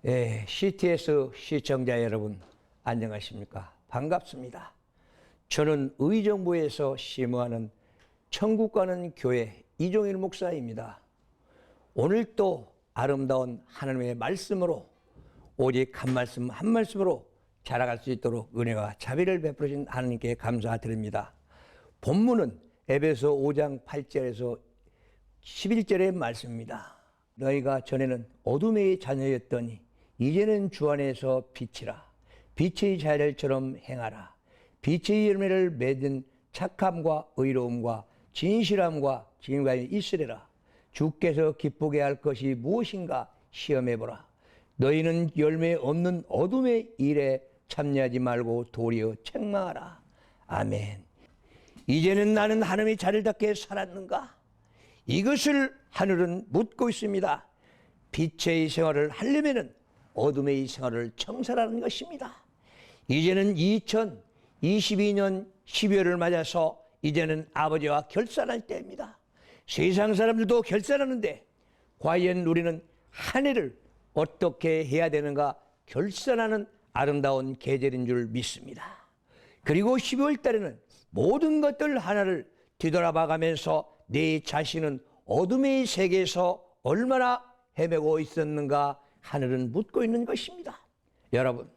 CTS 시청자 여러분, 안녕하십니까? 반갑습니다. 저는 의정부에서 심호하는 천국 가는 교회 이종일 목사입니다. 오늘 또 아름다운 하나님의 말씀으로 오직 한 말씀 한 말씀으로 자라갈 수 있도록 은혜와 자비를 베푸신 하나님께 감사드립니다. 본문은 에베소 5장 8절에서 11절의 말씀입니다. 너희가 전에는 어둠의 자녀였더니 이제는 주 안에서 빛이라. 빛의 자녀들처럼 행하라. 빛의 열매를 맺은 착함과 의로움과 진실함과 진감이 있으리라. 주께서 기쁘게 할 것이 무엇인가 시험해보라. 너희는 열매 없는 어둠의 일에 참여하지 말고 도리어 책망하라. 아멘. 이제는 나는 하나님의 자녀답게 살았는가? 이것을 하늘은 묻고 있습니다. 빛의 생활을 하려면 어둠의 생활을 청산하는 것입니다. 이제는 2022년 12월을 맞아서 이제는 아버지와 결산할 때입니다. 세상 사람들도 결산하는데 과연 우리는 한 해를 어떻게 해야 되는가 결산하는 아름다운 계절인 줄 믿습니다. 그리고 12월 달에는 모든 것들 하나를 뒤돌아봐가면서 내 자신은 어둠의 세계에서 얼마나 헤매고 있었는가 하늘은 묻고 있는 것입니다. 여러분,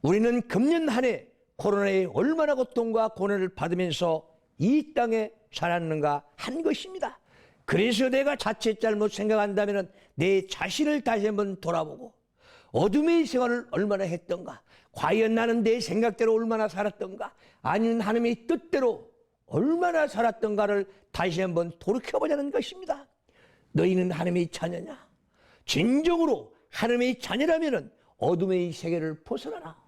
우리는 금년 한 해 코로나에 얼마나 고통과 고난을 받으면서 이 땅에 살았는가 한 것입니다. 그래서 내가 자칫 잘못 생각한다면 내 자신을 다시 한번 돌아보고 어둠의 생활을 얼마나 했던가, 과연 나는 내 생각대로 얼마나 살았던가, 아니면 하나님의 뜻대로 얼마나 살았던가를 다시 한번 돌이켜보자는 것입니다. 너희는 하나님의 자녀냐? 진정으로 하나님의 자녀라면 어둠의 세계를 벗어나라.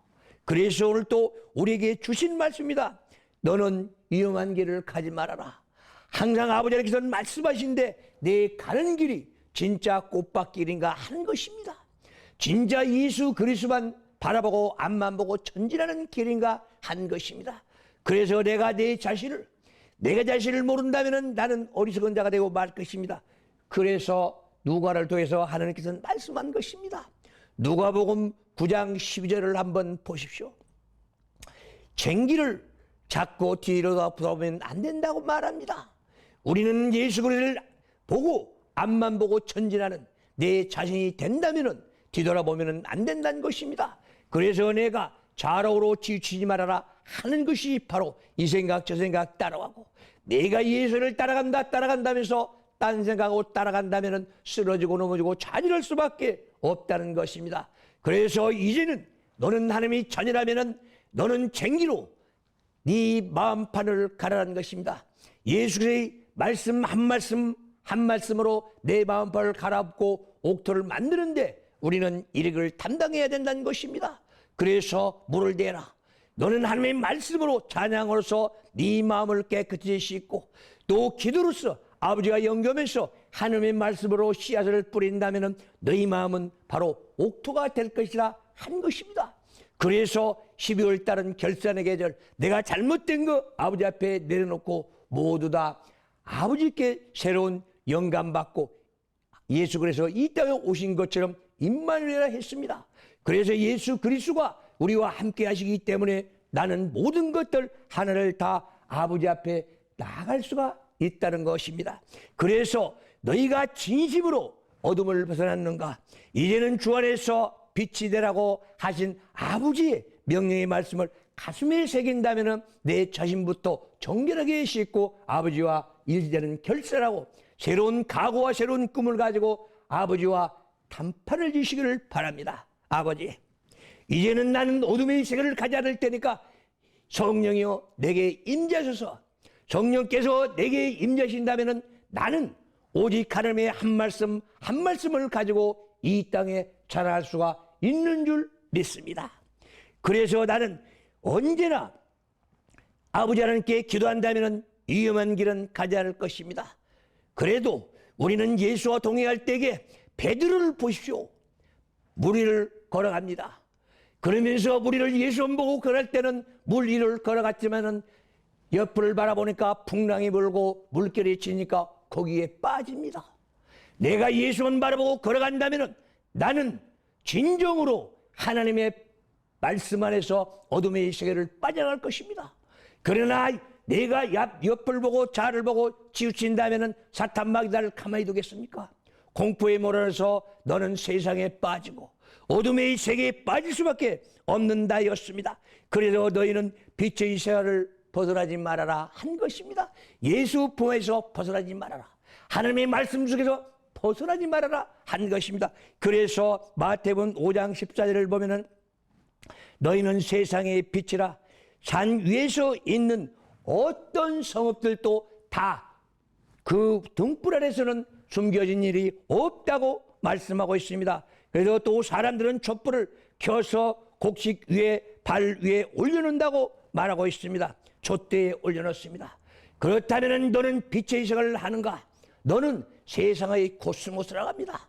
그래서 오늘 또 우리에게 주신 말씀입니다. 너는 위험한 길을 가지 말아라. 항상 아버지께서는 말씀하신데 내 가는 길이 진짜 꽃밭길인가 하는 것입니다. 진짜 예수 그리스도만 바라보고 앞만 보고 전진하는 길인가 한 것입니다. 그래서 내가 내 자신을 모른다면 나는 어리석은 자가 되고 말 것입니다. 그래서 누가를 통해서 하나님께서는 말씀한 것입니다. 누가복음 9장 12절을 한번 보십시오. 쟁기를 잡고 뒤로 돌아보면 안 된다고 말합니다. 우리는 예수 그리스도를 보고 앞만 보고 전진하는 내 자신이 된다면 뒤돌아보면 안 된다는 것입니다. 그래서 내가 좌로우로 치우치지 말아라 하는 것이 바로 이 생각 저 생각 따라가고, 내가 예수를 따라간다면서 딴 생각하고 따라간다면 쓰러지고 넘어지고 좌절할 수밖에 없다는 것입니다. 그래서 이제는 너는 하나님의 자녀라면 너는 쟁기로 네 마음판을 가라는 것입니다. 예수의 말씀 한 말씀으로 내 마음판을 갈아엎고 옥토를 만드는데 우리는 이력을 담당해야 된다는 것입니다. 그래서 물을 대라. 너는 하나님의 말씀으로 찬양으로서 네 마음을 깨끗이 씻고 또 기도로서 아버지와 연결해서 하나님의 말씀으로 씨앗을 뿌린다면 너희 마음은 바로 옥토가 될 것이라 한 것입니다. 그래서 12월 달은 결산의 계절, 내가 잘못된 거 아버지 앞에 내려놓고 모두 다 아버지께 새로운 영감 받고 예수 그래서 이 땅에 오신 것처럼 임마누엘이라 했습니다. 그래서 예수 그리스도가 우리와 함께 하시기 때문에 나는 모든 것들 하나를 다 아버지 앞에 나아갈 수가 있다는 것입니다. 그래서 너희가 진심으로 어둠을 벗어났는가? 이제는 주 안에서 빛이 되라고 하신 아버지의 명령의 말씀을 가슴에 새긴다면 내 자신부터 정결하게 씻고 아버지와 일되는 결사라고 새로운 각오와 새로운 꿈을 가지고 아버지와 단판을 지시기를 바랍니다. 아버지, 이제는 나는 어둠의 세계를 가지 않을 테니까 성령이여 내게 임재하소서. 성령께서 내게 임재하신다면 나는 오직 하나님의 한 말씀을 가지고 이 땅에 자랄 수가 있는 줄 믿습니다. 그래서 나는 언제나 아버지 하나님께 기도한다면 위험한 길은 가지 않을 것입니다. 그래도 우리는 예수와 동행할 때에 베드로를 보십시오. 물 위를 걸어갑니다. 그러면서 물 위를 예수만 보고 걸을 때는 물 위를 걸어갔지만은 옆을 바라보니까 풍랑이 불고 물결이 치니까 거기에 빠집니다. 내가 예수만 바라보고 걸어간다면 나는 진정으로 하나님의 말씀 안에서 어둠의 세계를 빠져나갈 것입니다. 그러나 내가 옆을 보고 좌를 보고 치우친다면 사탄 마귀를 가만히 두겠습니까? 공포에 몰아서 너는 세상에 빠지고 어둠의 세계에 빠질 수밖에 없는다였습니다. 그래서 너희는 빛의 세계를 벗어나지 말아라 한 것입니다. 예수 품에서 벗어나지 말아라. 하나님의 말씀 속에서 벗어나지 말아라 한 것입니다. 그래서 마태복음 5장 14절을 보면은 너희는 세상의 빛이라. 산 위에서 있는 어떤 성읍들도 다 그 등불 아래서는 숨겨진 일이 없다고 말씀하고 있습니다. 그래서 또 사람들은 촛불을 켜서 곡식 위에 발 위에 올려놓는다고 말하고 있습니다. 촛대에 올려놓습니다. 그렇다면 너는 빛의 생활을 하는가? 너는 세상의 코스모스라고 합니다.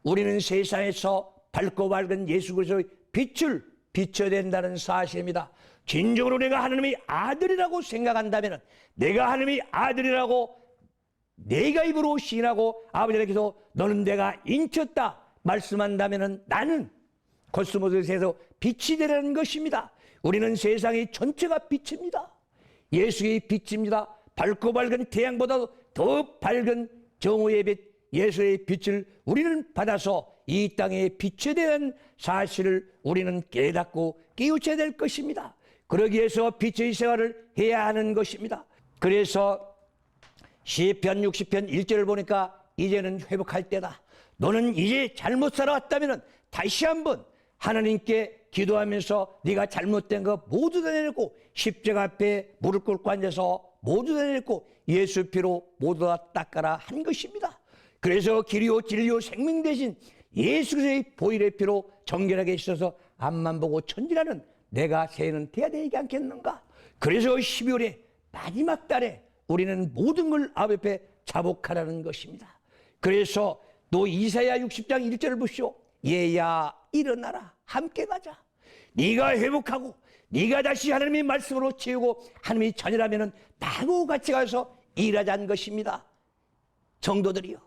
우리는 세상에서 밝고 밝은 예수 그리스도의 빛을 비춰야 된다는 사실입니다. 진정으로 내가 하나님의 아들이라고 생각한다면, 내가 하나님의 아들이라고 내가 입으로 시인하고 아버지께서 너는 내가 인쳤다 말씀한다면 나는 코스모스에서 빛이 되라는 것입니다. 우리는 세상의 전체가 빛입니다. 예수의 빛입니다. 밝고 밝은 태양보다도 더 밝은 정오의 빛, 예수의 빛을 우리는 받아서 이 땅에 빛에 대한 사실을 우리는 깨닫고 깨우쳐야 될 것입니다. 그러기 위해서 빛의 생활을 해야 하는 것입니다. 그래서 시편 60편 1절을 보니까 이제는 회복할 때다. 너는 이제 잘못 살아왔다면 다시 한번 하나님께 기도하면서 네가 잘못된 거 모두 다 내놓고 십자가 앞에 무릎 꿇고 앉아서 모두 다 내놓고 예수 피로 모두 다 닦아라 한 것입니다. 그래서 길이요 진리요 생명 대신 예수 그리스도의 보혈의 피로 정결하게 있어서 앞만 보고 천지라는 내가 새해는 돼야 되지 않겠는가? 그래서 12월의 마지막 달에 우리는 모든 걸 아버지 앞에 자복하라는 것입니다. 그래서 또 이사야 60장 1절을 보시오. 얘야 일어나라 함께 가자. 네가 회복하고 네가 다시 하나님의 말씀으로 채우고 하나님의 자녀라면 나하고 같이 가서 일하자는 것입니다. 성도들이요,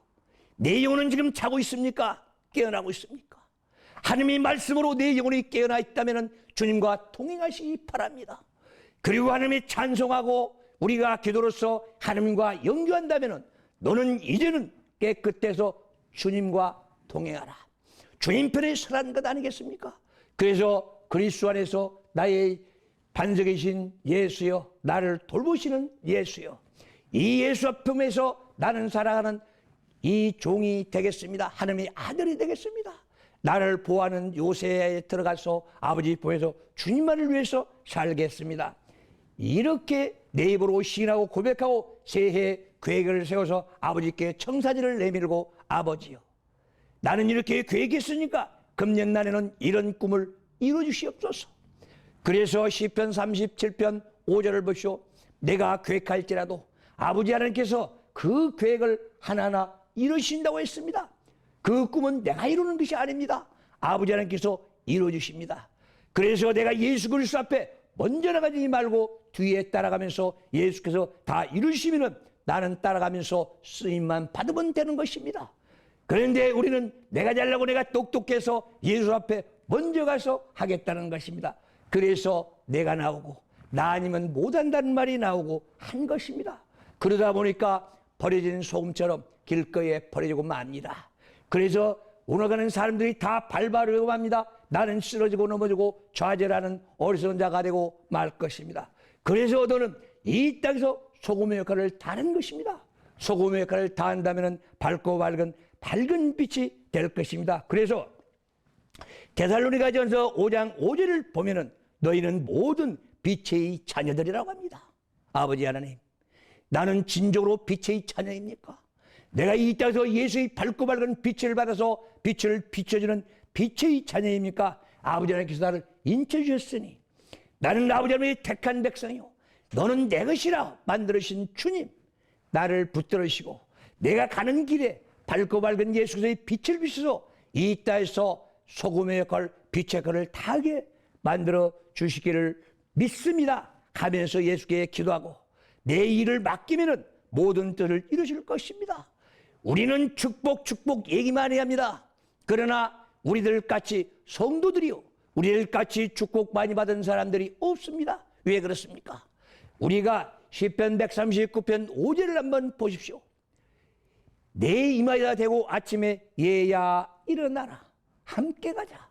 내 영혼은 지금 자고 있습니까? 깨어나고 있습니까? 하나님의 말씀으로 내 영혼이 깨어나 있다면 주님과 동행하시기 바랍니다. 그리고 하나님의 찬송하고 우리가 기도로서 하나님과 연결한다면 너는 이제는 깨끗해서 주님과 동행하라. 주님 편에 서라는 것 아니겠습니까? 그래서 그리스도 안에서 나의 반석이신 예수여, 나를 돌보시는 예수여, 이 예수 품에서 나는 살아가는 이 종이 되겠습니다. 하나님의 아들이 되겠습니다. 나를 보호하는 요새에 들어가서 아버지 보에서 주님만을 위해서 살겠습니다. 이렇게 내 입으로 시인하고 고백하고 새해 계획을 세워서 아버지께 청사진을 내밀고 아버지요, 나는 이렇게 계획했으니까 금년 날에는 이런 꿈을 이루어 주시옵소서. 그래서 시편 37편 5절을 보시오. 내가 계획할지라도 아버지 하나님께서 그 계획을 하나하나 이루신다고 했습니다. 그 꿈은 내가 이루는 것이 아닙니다. 아버지 하나님께서 이루어 주십니다. 그래서 내가 예수 그리스도 앞에 먼저 나가지 말고 뒤에 따라가면서 예수께서 다 이루시면 나는 따라가면서 쓰임만 받으면 되는 것입니다. 그런데 우리는 내가 잘나고 내가 똑똑해서 예수 앞에 먼저 가서 하겠다는 것입니다. 그래서 내가 나오고 나 아니면 못한다는 말이 나오고 한 것입니다. 그러다 보니까 버려진 소금처럼 길거리에 버려지고 맙니다. 그래서 오너가는 사람들이 다 밟아려고 합니다. 나는 쓰러지고 넘어지고 좌절하는 어리석은 자가 되고 말 것입니다. 그래서 너는 이 땅에서 소금의 역할을 다하는 것입니다. 소금의 역할을 다한다면 밝고 밝은 빛이 될 것입니다. 그래서 데살로니가전서 5장 5절을 보면은 너희는 모든 빛의 자녀들이라고 합니다. 아버지 하나님, 나는 진정으로 빛의 자녀입니까? 내가 이 땅에서 예수의 밝고 밝은 빛을 받아서 빛을 비춰주는 빛의 자녀입니까? 아버지 하나님께서 나를 인쳐주셨으니 나는 아버지 하나님의 택한 백성이요, 너는 내 것이라 만들으신 주님, 나를 붙들으시고 내가 가는 길에 밝고 밝은 예수 그리스도의 빛을 비춰서 이 땅에서 소금의 역할, 빛의 역할을 다하게 만들어 주시기를 믿습니다. 가면서 예수께 기도하고 내 일을 맡기면은 모든 뜻을 이루실 것입니다. 우리는 축복 얘기만 해야 합니다. 그러나 우리들같이 성도들이요, 우리들같이 축복 많이 받은 사람들이 없습니다. 왜 그렇습니까? 우리가 시편 139편 5절을 한번 보십시오. 내 이마에다 대고 아침에 얘야 일어나라, 함께 가자.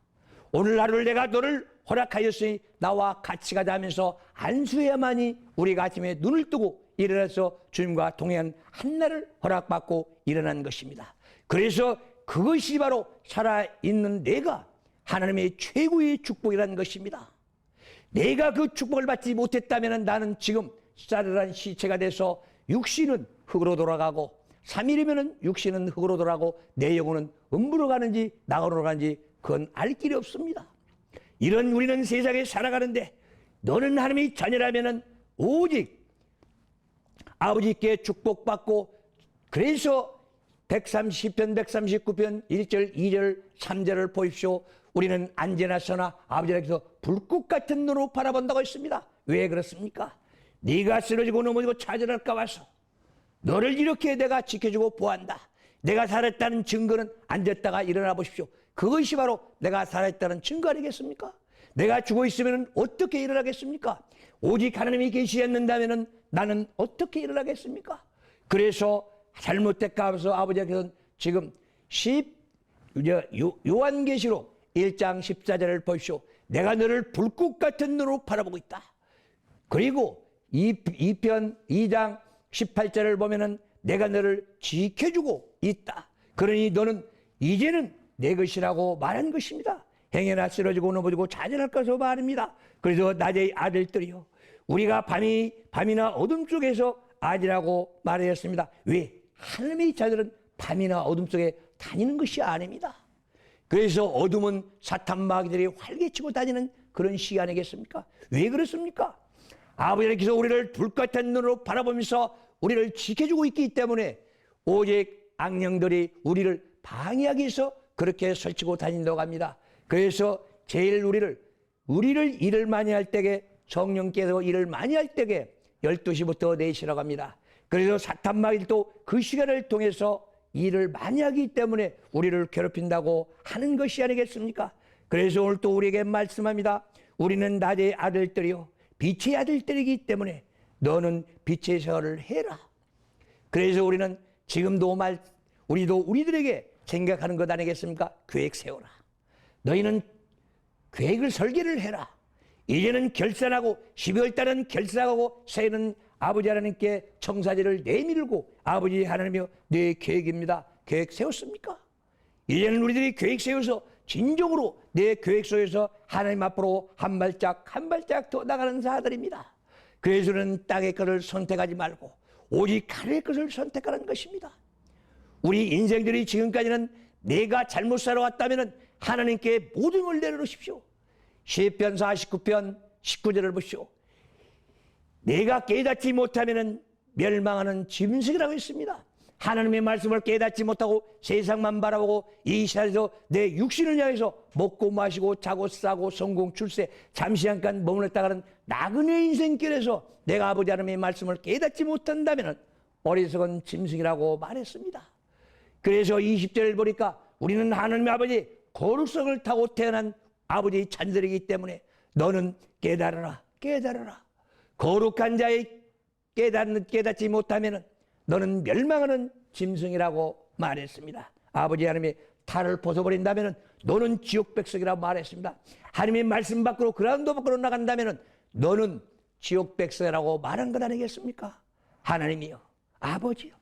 오늘 하루를 내가 너를 허락하였으니 나와 같이 가자 하면서 안수해야만이 우리가 아침에 눈을 뜨고 일어나서 주님과 동행한 한날을 허락받고 일어난 것입니다. 그래서 그것이 바로 살아있는 내가 하나님의 최고의 축복이라는 것입니다. 내가 그 축복을 받지 못했다면 나는 지금 싸늘한 시체가 돼서 육신은 흙으로 돌아가고 3일이면 육신은 흙으로 돌아가고 내 영혼은 음부로 가는지 나가로 가는지 그건 알 길이 없습니다. 이런 우리는 세상에 살아가는데 너는 하나님의 자녀라면 오직 아버지께 축복받고, 그래서 130편 139편 1절 2절 3절을 보십시오. 우리는 언제나 서나 아버지께서 불꽃 같은 눈으로 바라본다고 했습니다. 왜 그렇습니까? 네가 쓰러지고 넘어지고 찾아날까 봐서 너를 이렇게 내가 지켜주고 보한다. 내가 살았다는 증거는 앉았다가 일어나 보십시오. 그것이 바로 내가 살았다는 증거 아니겠습니까? 내가 죽어 있으면 어떻게 일어나겠습니까? 오직 하나님이 계시지 않는다면 나는 어떻게 일어나겠습니까? 그래서 잘못될까 해서 아버지께서는 지금 요한계시록 1장 14절을 보십시오. 내가 너를 불꽃 같은 눈으로 바라보고 있다. 그리고 2편 2장 18절을 보면은 내가 너를 지켜주고 있다. 그러니 너는 이제는 내 것이라고 말한 것입니다. 행여나 쓰러지고 넘어지고 좌절할 것을 말입니다. 그래서 낮의 아들들이요, 우리가 밤이나 어둠 속에서 아니라고 말하였습니다. 왜? 하나님의 자들은 밤이나 어둠 속에 다니는 것이 아닙니다. 그래서 어둠은 사탄 마귀들이 활개치고 다니는 그런 시기 아니겠습니까? 왜 그렇습니까? 아버지께서 우리를 불같은 눈으로 바라보면서 우리를 지켜주고 있기 때문에 오직 악령들이 우리를 방해하기 위해서 그렇게 설치고 다닌다고 합니다. 그래서 제일 우리를 일을 많이 할 때에, 성령께서 일을 많이 할 때에 12시부터 4시라고 합니다. 그래서 사탄 마귀도 그 시간을 통해서 일을 많이 하기 때문에 우리를 괴롭힌다고 하는 것이 아니겠습니까? 그래서 오늘 또 우리에게 말씀합니다. 우리는 낮의 아들들이요, 빛의 아들들이기 때문에 너는 빛의 세월을 해라. 그래서 우리는 지금도 우리들에게 생각하는 것 아니겠습니까? 계획 세워라. 너희는 계획을 설계를 해라. 이제는 결산하고 12월 달은 결산하고 새해는 아버지 하나님께 청사지를 내밀고 아버지 하나님이여 내 계획입니다. 계획 세웠습니까? 이제는 우리들이 계획 세워서 진정으로 내 계획 속에서 하나님 앞으로 한 발짝 한 발짝 더 나가는 자들입니다. 그래서는 땅의 것을 선택하지 말고 오직 하늘의 것을 선택하는 것입니다. 우리 인생들이 지금까지는 내가 잘못 살아왔다면 하나님께 모든 걸 내려놓으십시오. 시편 49편 19절을 보시오. 내가 깨닫지 못하면 멸망하는 짐승이라고 했습니다. 하나님의 말씀을 깨닫지 못하고 세상만 바라보고 이 시간에서 내 육신을 향해서 먹고 마시고 자고 싸고 성공 출세 잠시 잠깐 머물렀다가는 나그네 인생길에서 내가 아버지 하나님의 말씀을 깨닫지 못한다면 어리석은 짐승이라고 말했습니다. 그래서 20절을 보니까 우리는 하나님의 아버지 거룩성을 타고 태어난 아버지의 자녀들이기 때문에 너는 깨달아라. 거룩한 자의 깨닫지 못하면 너는 멸망하는 짐승이라고 말했습니다. 아버지 하나님의 탈을 벗어버린다면 너는 지옥 백성이라고 말했습니다. 하나님의 말씀 밖으로 그라운드 밖으로 나간다면 너는 지옥 백성이라고 말한 것 아니겠습니까? 하나님이여, 아버지여,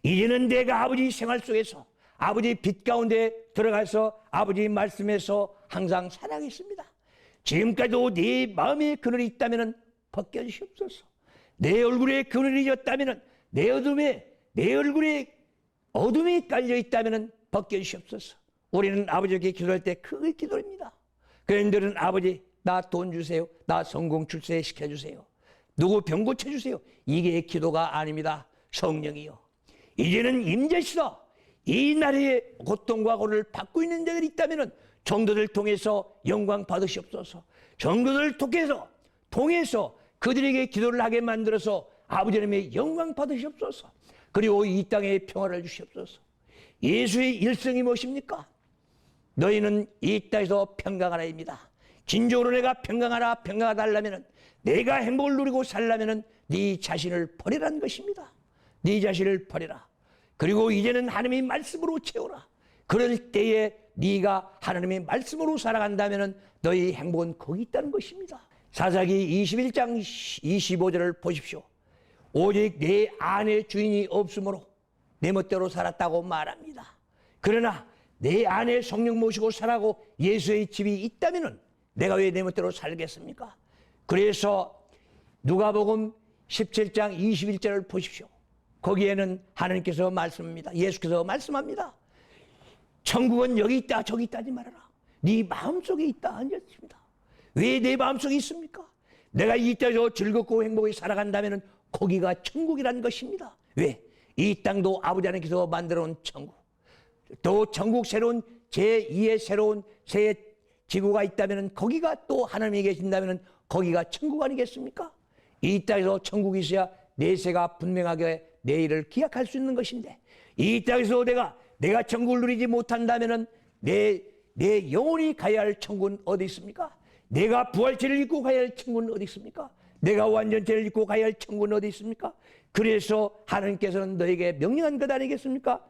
이제는 내가 아버지 생활 속에서 아버지 빛 가운데 들어가서 아버지 말씀에서 항상 살아가겠습니다. 지금까지도 네 마음에 그늘이 있다면 벗겨주시옵소서. 내 얼굴에 그늘이 졌다면 내 얼굴에 어둠이 깔려 있다면 벗겨주시옵소서. 우리는 아버지께 기도할 때 크게 기도합니다. 그런들은 아버지 나 돈 주세요. 나 성공 출세 시켜주세요. 누구 병 고쳐주세요. 이게 기도가 아닙니다. 성령이요, 이제는 임재시다. 이 나라의 고통과 고를 받고 있는 자들이 있다면 정도들 통해서 영광 받으시옵소서. 정도들 통해서 그들에게 기도를 하게 만들어서 아버지 하나님의 영광 받으시옵소서. 그리고 이 땅에 평화를 주시옵소서. 예수의 일성이 무엇입니까? 너희는 이 땅에서 평강하라입니다. 진정으로 내가 평강하다 하려면, 내가 행복을 누리고 살려면 네 자신을 버리라는 것입니다. 네 자신을 버리라. 그리고 이제는 하나님의 말씀으로 채우라. 그럴 때에 네가 하나님의 말씀으로 살아간다면 너희 행복은 거기 있다는 것입니다. 사사기 21장 25절을 보십시오. 오직 내 안에 주인이 없으므로 내 멋대로 살았다고 말합니다. 그러나 내 안에 성령 모시고 살아고 예수의 집이 있다면 내가 왜 내 멋대로 살겠습니까? 그래서 누가복음 17장 21절을 보십시오. 거기에는 하나님께서 말씀합니다. 예수께서 말씀합니다. 천국은 여기 있다 저기 있다 하지 말아라. 네 마음속에 있다 하셨습니다. 왜 내 마음속에 있습니까? 내가 이 땅에서 즐겁고 행복하게 살아간다면 거기가 천국이라는 것입니다. 왜? 이 땅도 아버지 하나님께서 만들어놓은 천국, 또 천국 새로운 제2의 새로운 새 지구가 있다면 거기가 또 하나님이 계신다면 거기가 천국 아니겠습니까? 이 땅에서 천국이 있어야 내세가 분명하게 내일을 기약할 수 있는 것인데, 이 땅에서 내가 천국을 누리지 못한다면 내 영혼이 가야 할 천국은 어디 있습니까? 내가 부활체를 입고 가야 할 천국은 어디 있습니까? 내가 완전체를 입고 가야 할 천국은 어디 있습니까? 그래서 하나님께서는 너에게 명령한 것 아니겠습니까?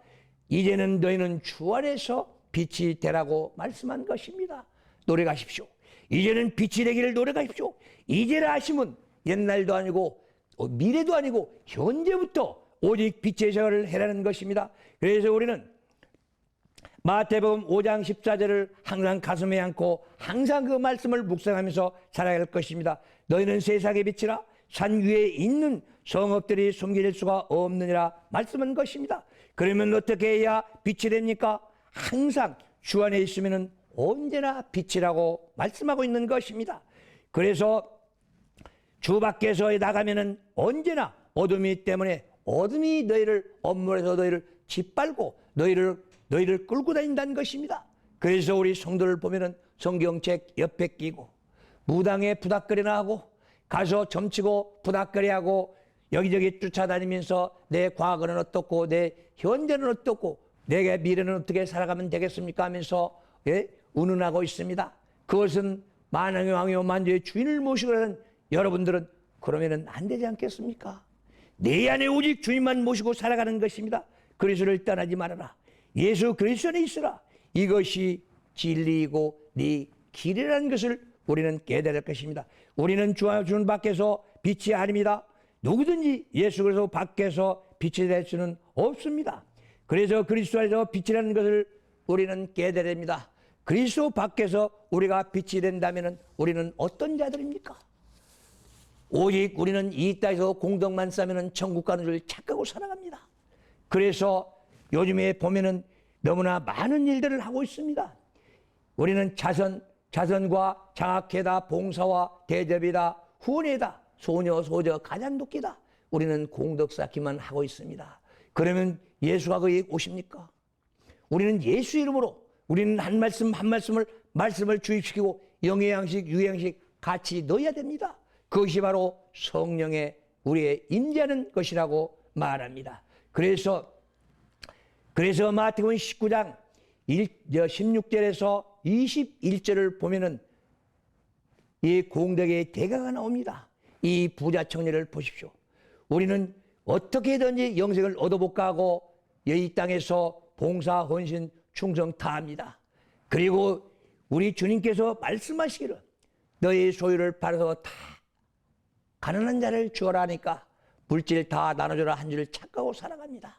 이제는 너희는 주 안에서 빛이 되라고 말씀한 것입니다. 노력하십시오. 이제는 빛이 되기를 노력하십시오. 이제라 하심은 옛날도 아니고 미래도 아니고 현재부터 오직 빛의 생활을 해라는 것입니다. 그래서 우리는 마태복음 5장 14절을 항상 가슴에 안고 항상 그 말씀을 묵상하면서 살아야 할 것입니다. 너희는 세상의 빛이라. 산 위에 있는 성읍들이 숨길 수가 없느니라 말씀한 것입니다. 그러면 어떻게 해야 빛이 됩니까? 항상 주 안에 있으면 언제나 빛이라고 말씀하고 있는 것입니다. 그래서 주 밖에서 나가면은 언제나 어둠이 때문에 어둠이 너희를 엄물에서 너희를 짓밟고 너희를 끌고 다닌다는 것입니다. 그래서 우리 성도를 보면은 성경책 옆에 끼고 무당에 부닥거리나 하고 가서 점치고 부닥거리 하고 여기저기 쫓아다니면서 내 과거는 어떻고 내 현재는 어떻고 내게 미래는 어떻게 살아가면 되겠습니까 하면서 운운하고 있습니다. 그것은 만왕의 왕이요 만주의 주인을 모시고 하는 여러분들은 그러면은 안 되지 않겠습니까? 내 안에 오직 주님만 모시고 살아가는 것입니다. 그리스도를 떠나지 말아라. 예수 그리스도 안에 있으라. 이것이 진리이고 네 길이라는 것을 우리는 깨달을 것입니다. 우리는 주는 밖에서 빛이 아닙니다. 누구든지 예수 그리스도 밖에서 빛이 될 수는 없습니다. 그래서 그리스도 안에서 빛이라는 것을 우리는 깨달아야 됩니다. 그리스도 밖에서 우리가 빛이 된다면 우리는 어떤 자들입니까? 오직 우리는 이 땅에서 공덕만 쌓으면 천국 가는 줄 착각하고 살아갑니다. 그래서 요즘에 보면은 너무나 많은 일들을 하고 있습니다. 우리는 자선과 장학회다, 봉사와 대접이다, 후원회다, 소녀, 소저, 가장독기다. 우리는 공덕 쌓기만 하고 있습니다. 그러면 예수가 거기 오십니까? 우리는 예수 이름으로 우리는 한 말씀을 주입시키고 영의 유양식 같이 넣어야 됩니다. 그것이 바로 성령의 우리의 임재하는 것이라고 말합니다. 그래서 마태복음 19장 16절에서 21절을 보면은 이 공덕의 대가가 나옵니다. 이 부자 청년을 보십시오. 우리는 어떻게든지 영생을 얻어볼까 하고 이 땅에서 봉사, 헌신, 충성 다 합니다. 그리고 우리 주님께서 말씀하시기를 너희 소유를 팔아서 다 가난한 자를 주어라 하니까 물질 다 나눠줘라 한 줄 착각하고 살아갑니다.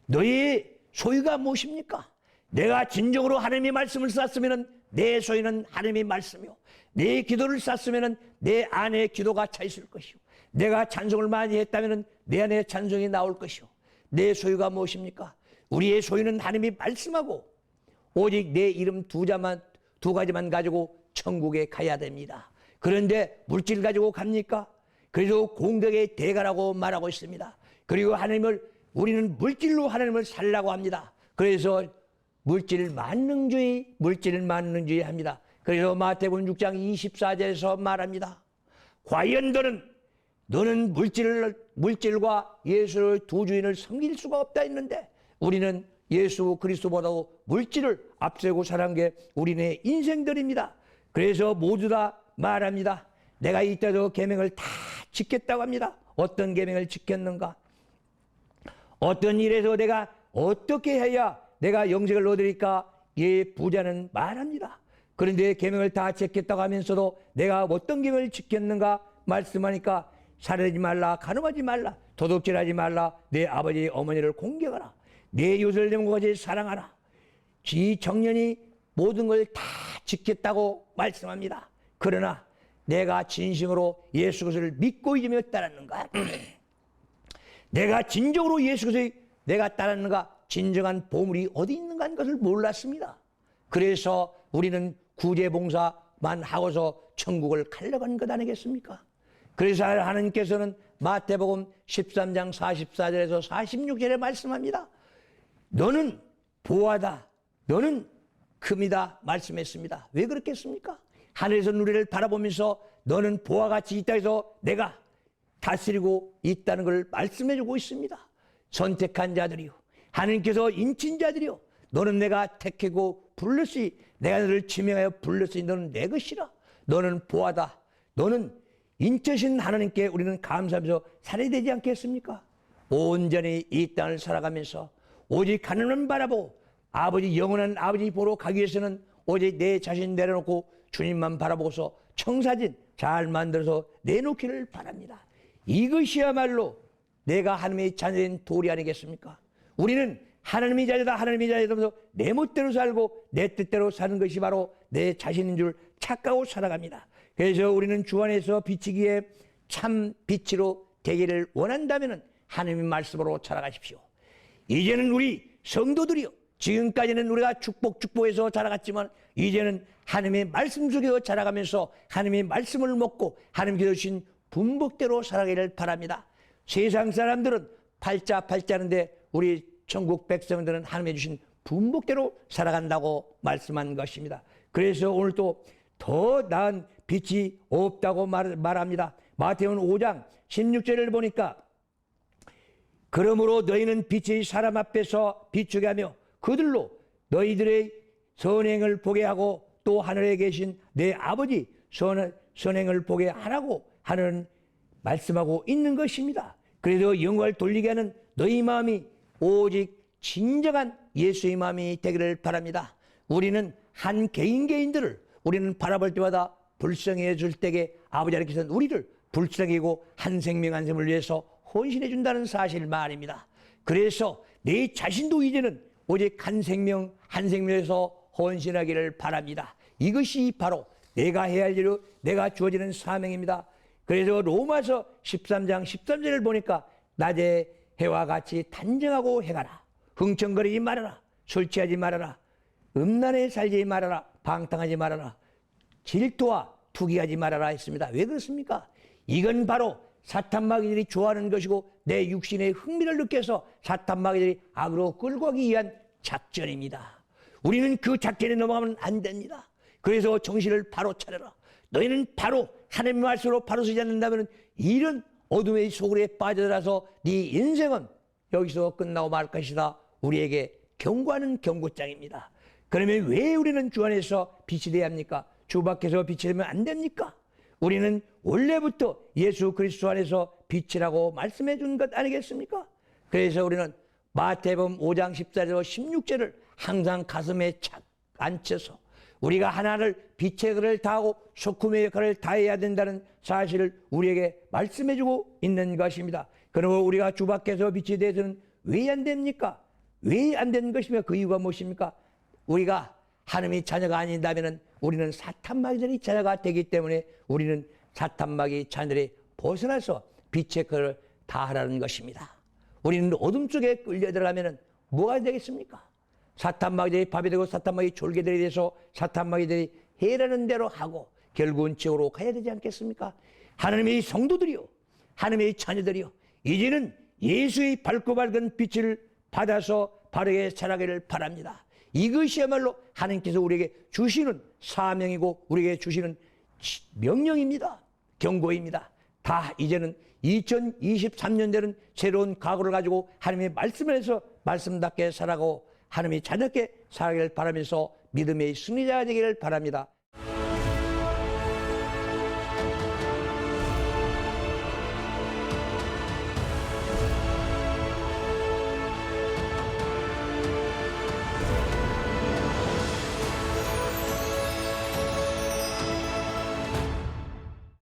너희 소유가 무엇입니까? 내가 진정으로 하나님의 말씀을 쌌으면 내 소유는 하나님의 말씀이요, 내 기도를 쌌으면 내 안에 기도가 차 있을 것이요, 내가 찬송을 많이 했다면 내 안에 찬송이 나올 것이요. 내 소유가 무엇입니까? 우리의 소유는 하나님이 말씀하고 오직 내 이름 두 가지만 가지고 천국에 가야 됩니다. 그런데 물질 가지고 갑니까? 그래서 공덕의 대가라고 말하고 있습니다. 그리고 우리는 물질로 하나님을 살라고 합니다. 그래서 물질 만능주의 합니다. 그래서 마태복음 6장 24절에서 말합니다. 과연 너는 물질과 예수를 두 주인을 섬길 수가 없다 했는데 우리는 예수 그리스도보다도 물질을 앞세고 살아간 게 우리네 인생들입니다. 그래서 모두 다 말합니다. 내가 이때도 계명을 다 지켰다고 합니다. 어떤 계명을 지켰는가? 어떤 일에서 내가 어떻게 해야 내가 영생을 얻으리까? 예, 부자는 말합니다. 그런데 계명을 다 지켰다고 하면서도 내가 어떤 계명을 지켰는가 말씀하니까 살인하지 말라, 간음하지 말라, 도둑질하지 말라, 내 아버지 어머니를 공경하라, 내 이웃을 내 몸과 같이 사랑하라. 이 청년이 모든 걸 다 지켰다고 말씀합니다. 그러나 내가 진심으로 예수 그리스도를 믿고 이름에 따랐는가? 내가 진정으로 예수 그리스도를 내가 따랐는가? 진정한 보물이 어디 있는가 하는 것을 몰랐습니다. 그래서 우리는 구제봉사만 하고서 천국을 가려고 하는 것 아니겠습니까? 그래서 하나님께서는 마태복음 13장 44절에서 46절에 말씀합니다. 너는 보아다, 너는 금이다 말씀했습니다. 왜 그렇겠습니까? 하늘에서 우리를 바라보면서 너는 보아 같이 있다 해서 내가 다스리고 있다는 걸 말씀해주고 있습니다. 선택한 자들이요, 하나님께서 인친 자들이요, 너는 내가 택하고 불렀으니, 내가 너를 지명하여 불렀으니 너는 내 것이라. 너는 보아다, 너는 인치신 하나님께 우리는 감사하면서 살아야 되지 않겠습니까? 온전히 이 땅을 살아가면서 오직 하나님만 바라보고 아버지, 영원한 아버지 보러 가기 위해서는 오직 내 자신 내려놓고 주님만 바라보고서 청사진 잘 만들어서 내놓기를 바랍니다. 이것이야말로 내가 하나님의 자녀된 도리 아니겠습니까? 우리는 하나님의 자녀다, 하나님의 자녀다 내 멋대로 살고 내 뜻대로 사는 것이 바로 내 자신인 줄 착각하고 살아갑니다. 그래서 우리는 주 안에서 비치기에 참 빛으로 되기를 원한다면 하나님의 말씀으로 살아가십시오. 이제는 우리 성도들이요, 지금까지는 우리가 축복해서 자라갔지만 이제는 하나님의 말씀 속에서 자라가면서 하나님의 말씀을 먹고 하나님께서 주신 분복대로 살아가기를 바랍니다. 세상 사람들은 팔자하는데 우리 천국 백성들은 하나님의 주신 분복대로 살아간다고 말씀한 것입니다. 그래서 오늘 또 더 나은 빛이 없다고 말합니다. 마태복음 5장 16절을 보니까 그러므로 너희는 빛이 사람 앞에서 비추게 하며 그들로 너희들의 선행을 보게 하고 또 하늘에 계신 내 아버지 선행을 보게 하라고 하는 말씀하고 있는 것입니다. 그래서 영광을 돌리게 하는 너희 마음이 오직 진정한 예수의 마음이 되기를 바랍니다. 우리는 한 개인들을 우리는 바라볼 때마다 불쌍해 줄 때에 아버지 하나님께서는 우리를 불쌍히고 한 생명 한 생명을 위해서 헌신해 준다는 사실 말입니다. 그래서 내 자신도 이제는 오직 한 생명 한 생명에서 헌신하기를 바랍니다. 이것이 바로 내가 해야 할 일로 내가 주어지는 사명입니다. 그래서 로마서 13장 13절을 보니까 낮에 해와 같이 단정하고 행하라. 흥청거리지 말아라. 술 취하지 말아라. 음란에 살지 말아라. 방탕하지 말아라. 질투와 투기하지 말아라 했습니다. 왜 그렇습니까? 이건 바로 사탄 마귀들이 좋아하는 것이고 내 육신의 흥미를 느껴서 사탄 마귀들이 악으로 끌고 가기 위한 작전입니다. 우리는 그 작전에 넘어가면 안 됩니다. 그래서 정신을 바로 차려라. 너희는 바로 하나님의 말씀으로 바로 서지 않는다면 이런 어둠의 소굴에 빠져들어서 네 인생은 여기서 끝나고 말 것이다. 우리에게 경고하는 경고장입니다. 그러면 왜 우리는 주 안에서 빛이 되어야 합니까? 주 밖에서 빛이 되면 안 됩니까? 우리는 원래부터 예수 그리스도 안에서 빛이라고 말씀해 준 것 아니겠습니까? 그래서 우리는 마태복음 5장 14절 16절을 항상 가슴에 착 앉혀서 우리가 하나를 빛의 역할을 다하고 소금의 역할을 다해야 된다는 사실을 우리에게 말씀해 주고 있는 것입니다. 그러므로 우리가 주 밖에서 빛이 되어서는 왜 안 됩니까? 왜 안 되는 것이며 그 이유가 무엇입니까? 우리가 하나님의 자녀가 아닌다면 우리는 사탄 마귀들의 자녀가 되기 때문에 우리는 사탄 마귀 자녀들이 벗어나서 빛의 역할을 다하라는 것입니다. 우리는 어둠 속에 끌려 들어가면 뭐가 되겠습니까? 사탄 마귀들이 밥이 되고 사탄 마귀 졸개들이 돼서 사탄 마귀들이 해라는 대로 하고 결국은 지옥으로 가야 되지 않겠습니까? 하나님의 성도들이요, 하나님의 자녀들이요, 이제는 예수의 밝고 밝은 빛을 받아서 바르게 살아가기를 바랍니다. 이것이야말로 하나님께서 우리에게 주시는 사명이고 우리에게 주시는 명령입니다. 경고입니다. 다 이제는 2023년 되는 새로운 각오를 가지고 하나님의 말씀을 해서 말씀답게 살아가고 하나님이 자녀께 살아가기를 바라면서 믿음의 승리자가 되기를 바랍니다.